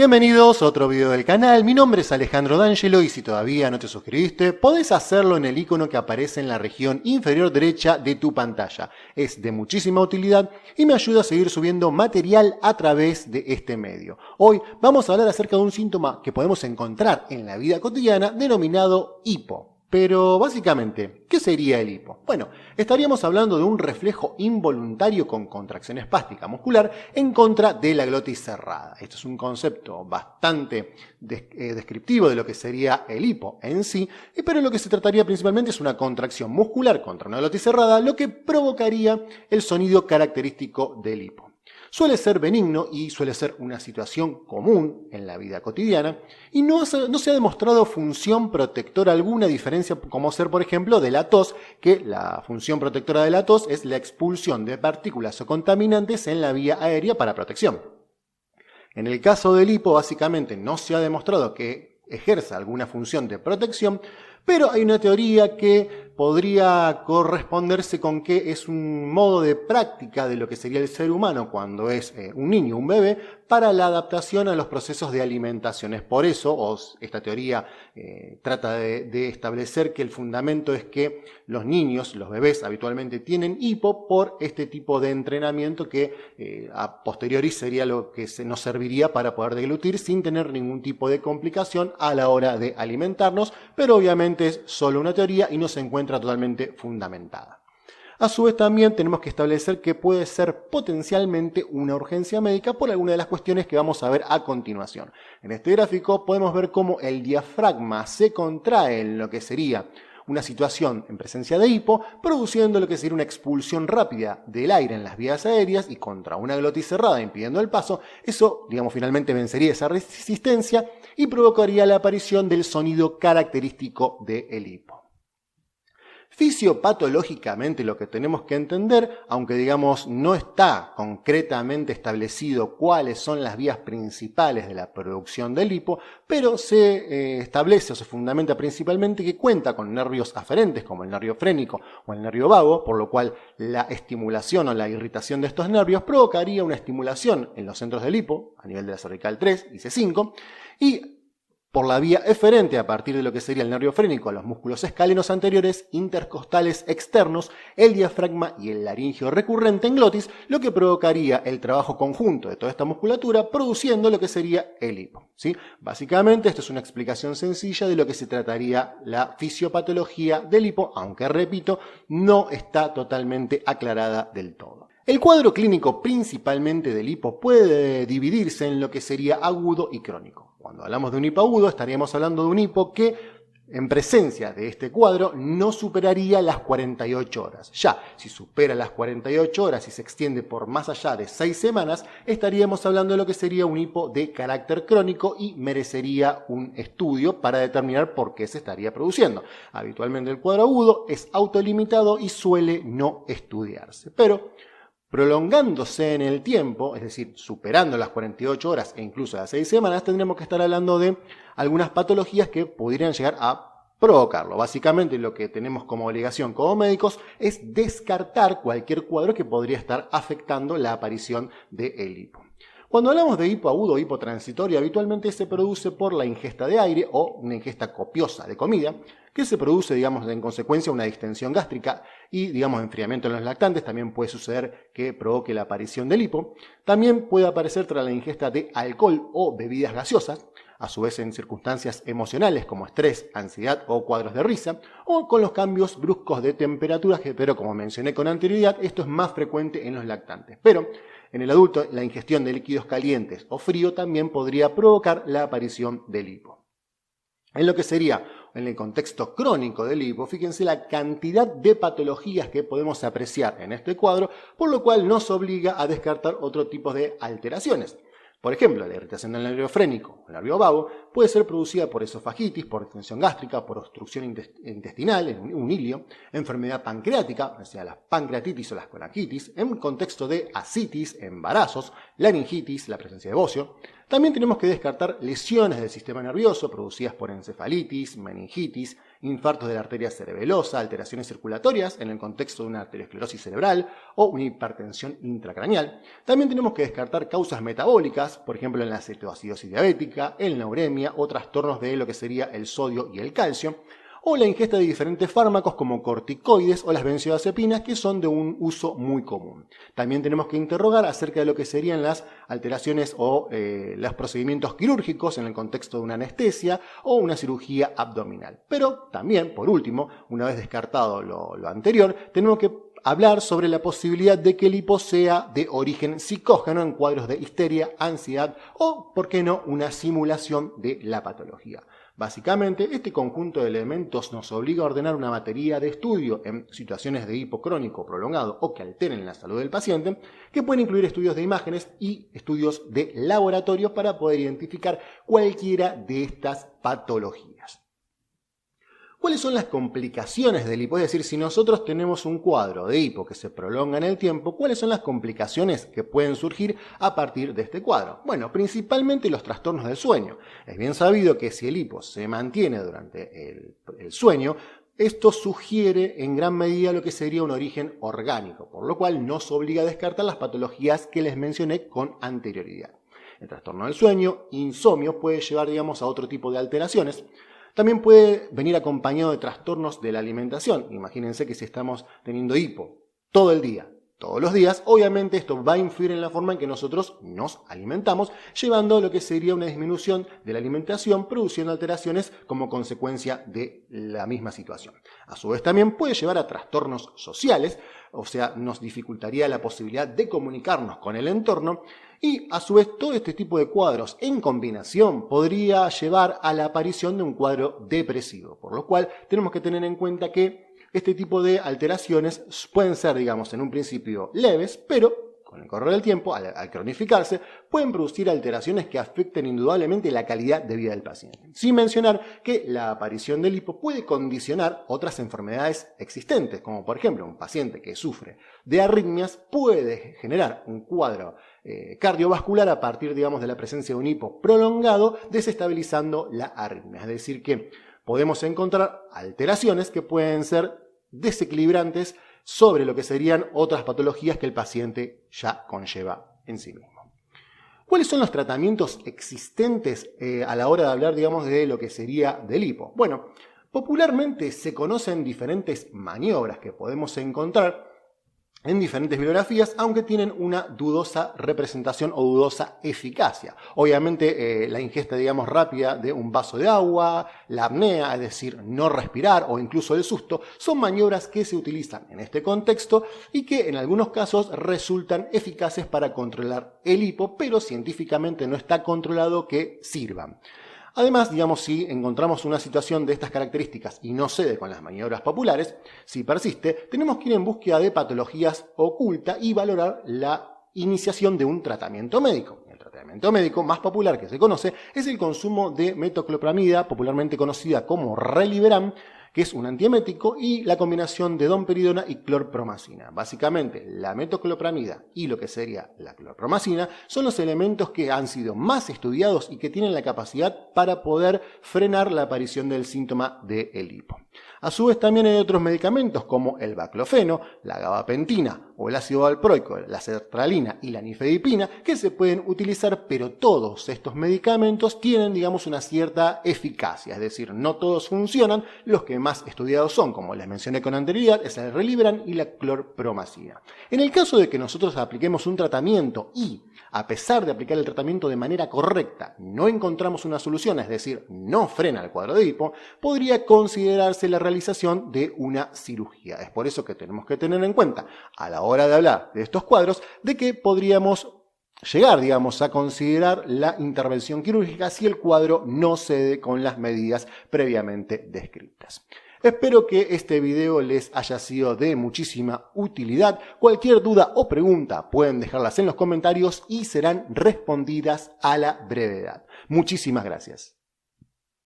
Bienvenidos a otro video del canal, mi nombre es Alejandro D'Angelo y si todavía no te suscribiste, podés hacerlo en el icono que aparece en la región inferior derecha de tu pantalla. Es de muchísima utilidad y me ayuda a seguir subiendo material a través de este medio. Hoy vamos a hablar acerca de un síntoma que podemos encontrar en la vida cotidiana denominado hipo. Pero básicamente, ¿qué sería el hipo? Bueno, estaríamos hablando de un reflejo involuntario con contracción espástica muscular en contra de la glotis cerrada. Esto es un concepto bastante descriptivo de lo que sería el hipo en sí, pero lo que se trataría principalmente es una contracción muscular contra una glotis cerrada, lo que provocaría el sonido característico del hipo. Suele ser benigno y suele ser una situación común en la vida cotidiana y no se ha demostrado función protectora alguna, diferencia como ser, por ejemplo, de la tos, que la función protectora de la tos es la expulsión de partículas o contaminantes en la vía aérea para protección. En el caso del hipo, básicamente no se ha demostrado que ejerza alguna función de protección, pero hay una teoría que podría corresponderse con que es un modo de práctica de lo que sería el ser humano cuando es un niño, un bebé, para la adaptación a los procesos de alimentación. Es por eso, esta teoría trata de establecer que el fundamento es que los niños, los bebés, habitualmente tienen hipo por este tipo de entrenamiento que a posteriori sería lo que nos serviría para poder deglutir sin tener ningún tipo de complicación a la hora de alimentarnos, pero obviamente es solo una teoría y no se encuentra totalmente fundamentada. A su vez también tenemos que establecer que puede ser potencialmente una urgencia médica por alguna de las cuestiones que vamos a ver a continuación. En este gráfico podemos ver cómo el diafragma se contrae en lo que sería una situación en presencia de hipo, produciendo lo que sería una expulsión rápida del aire en las vías aéreas y contra una glotis cerrada impidiendo el paso. Eso, finalmente vencería esa resistencia y provocaría la aparición del sonido característico del hipo. Fisiopatológicamente lo que tenemos que entender, aunque no está concretamente establecido cuáles son las vías principales de la producción del hipo, pero se establece o se fundamenta principalmente que cuenta con nervios aferentes como el nervio frénico o el nervio vago, por lo cual la estimulación o la irritación de estos nervios provocaría una estimulación en los centros del hipo, a nivel de la cervical 3 y C5, y por la vía eferente a partir de lo que sería el nervio frénico a los músculos escalenos anteriores, intercostales externos, el diafragma y el laringio recurrente en glotis, lo que provocaría el trabajo conjunto de toda esta musculatura produciendo lo que sería el hipo, ¿sí? Básicamente esto es una explicación sencilla de lo que se trataría la fisiopatología del hipo, aunque repito, no está totalmente aclarada del todo. El cuadro clínico principalmente del hipo puede dividirse en lo que sería agudo y crónico. Cuando hablamos de un hipo agudo estaríamos hablando de un hipo que en presencia de este cuadro no superaría las 48 horas. Ya, si supera las 48 horas y se extiende por más allá de 6 semanas, estaríamos hablando de lo que sería un hipo de carácter crónico y merecería un estudio para determinar por qué se estaría produciendo. Habitualmente el cuadro agudo es autolimitado y suele no estudiarse, pero prolongándose en el tiempo, es decir, superando las 48 horas e incluso las 6 semanas, tendremos que estar hablando de algunas patologías que pudieran llegar a provocarlo. Básicamente lo que tenemos como obligación como médicos es descartar cualquier cuadro que podría estar afectando la aparición del hipo. Cuando hablamos de hipo agudo o hipo transitorio, habitualmente se produce por la ingesta de aire o una ingesta copiosa de comida, que se produce, en consecuencia una distensión gástrica y, enfriamiento en los lactantes. También puede suceder que provoque la aparición del hipo. También puede aparecer tras la ingesta de alcohol o bebidas gaseosas, a su vez en circunstancias emocionales como estrés, ansiedad o cuadros de risa, o con los cambios bruscos de temperatura, pero como mencioné con anterioridad, esto es más frecuente en los lactantes. Pero en el adulto, la ingestión de líquidos calientes o frío también podría provocar la aparición del hipo. En lo que sería, en el contexto crónico del hipo, fíjense la cantidad de patologías que podemos apreciar en este cuadro, por lo cual nos obliga a descartar otro tipo de alteraciones. Por ejemplo, la irritación del nervio frénico o nervio vago puede ser producida por esofagitis, por distensión gástrica, por obstrucción intestinal, en un ilio, enfermedad pancreática, o sea, la pancreatitis o la colangitis, en contexto de ascitis, embarazos, laringitis, la presencia de bocio. También tenemos que descartar lesiones del sistema nervioso producidas por encefalitis, meningitis, infartos de la arteria cerebelosa, alteraciones circulatorias en el contexto de una arteriosclerosis cerebral o una hipertensión intracraneal. También tenemos que descartar causas metabólicas, por ejemplo en la cetoacidosis diabética, en la uremia o trastornos de lo que sería el sodio y el calcio, o la ingesta de diferentes fármacos como corticoides o las benzodiazepinas, que son de un uso muy común. También tenemos que interrogar acerca de lo que serían las alteraciones o los procedimientos quirúrgicos en el contexto de una anestesia o una cirugía abdominal. Pero también, por último, una vez descartado lo anterior, tenemos que hablar sobre la posibilidad de que el hipo sea de origen psicógeno en cuadros de histeria, ansiedad o, por qué no, una simulación de la patología. Básicamente, este conjunto de elementos nos obliga a ordenar una batería de estudio en situaciones de hipo crónico prolongado o que alteren la salud del paciente, que pueden incluir estudios de imágenes y estudios de laboratorio para poder identificar cualquiera de estas patologías. ¿Cuáles son las complicaciones del hipo? Es decir, si nosotros tenemos un cuadro de hipo que se prolonga en el tiempo, ¿cuáles son las complicaciones que pueden surgir a partir de este cuadro? Bueno, principalmente los trastornos del sueño. Es bien sabido que si el hipo se mantiene durante el sueño, esto sugiere en gran medida lo que sería un origen orgánico, por lo cual nos obliga a descartar las patologías que les mencioné con anterioridad. El trastorno del sueño, insomnio, puede llevar, a otro tipo de alteraciones. También puede venir acompañado de trastornos de la alimentación. Imagínense que si estamos teniendo hipo todo el día, todos los días, obviamente esto va a influir en la forma en que nosotros nos alimentamos, llevando a lo que sería una disminución de la alimentación, produciendo alteraciones como consecuencia de la misma situación. A su vez también puede llevar a trastornos sociales, o sea, nos dificultaría la posibilidad de comunicarnos con el entorno, y a su vez todo este tipo de cuadros en combinación podría llevar a la aparición de un cuadro depresivo, por lo cual tenemos que tener en cuenta que este tipo de alteraciones pueden ser, en un principio leves, pero con el correr del tiempo, al cronificarse, pueden producir alteraciones que afecten indudablemente la calidad de vida del paciente. Sin mencionar que la aparición del hipo puede condicionar otras enfermedades existentes, como por ejemplo un paciente que sufre de arritmias puede generar un cuadro cardiovascular a partir, de la presencia de un hipo prolongado, desestabilizando la arritmia. Es decir, que podemos encontrar alteraciones que pueden ser desequilibrantes sobre lo que serían otras patologías que el paciente ya conlleva en sí mismo. ¿Cuáles son los tratamientos existentes a la hora de hablar, de lo que sería del hipo? Bueno, popularmente se conocen diferentes maniobras que podemos encontrar en diferentes bibliografías, aunque tienen una dudosa representación o dudosa eficacia. Obviamente la ingesta, rápida de un vaso de agua, la apnea, es decir, no respirar o incluso el susto, son maniobras que se utilizan en este contexto y que en algunos casos resultan eficaces para controlar el hipo, pero científicamente no está controlado que sirvan. Además, si encontramos una situación de estas características y no cede con las maniobras populares, si persiste, tenemos que ir en búsqueda de patologías ocultas y valorar la iniciación de un tratamiento médico. El tratamiento médico más popular que se conoce es el consumo de metoclopramida, popularmente conocida como Reliberam, que es un antiemético, y la combinación de domperidona y clorpromacina. Básicamente, la metoclopramida y lo que sería la clorpromacina son los elementos que han sido más estudiados y que tienen la capacidad para poder frenar la aparición del síntoma del hipo. A su vez también hay otros medicamentos como el baclofeno, la gabapentina o el ácido valproico, la sertralina y la nifedipina que se pueden utilizar, pero todos estos medicamentos tienen, una cierta eficacia, es decir, no todos funcionan. Los que más estudiados son, como les mencioné con anterioridad, es el Reliberam y la clorpromacina. En el caso de que nosotros apliquemos un tratamiento y, a pesar de aplicar el tratamiento de manera correcta, no encontramos una solución, es decir, no frena el cuadro de hipo, podría considerarse la realización de una cirugía. Es por eso que tenemos que tener en cuenta, a la hora de hablar de estos cuadros, de que podríamos llegar, a considerar la intervención quirúrgica si el cuadro no cede con las medidas previamente descritas. Espero que este video les haya sido de muchísima utilidad. Cualquier duda o pregunta pueden dejarlas en los comentarios y serán respondidas a la brevedad. Muchísimas gracias.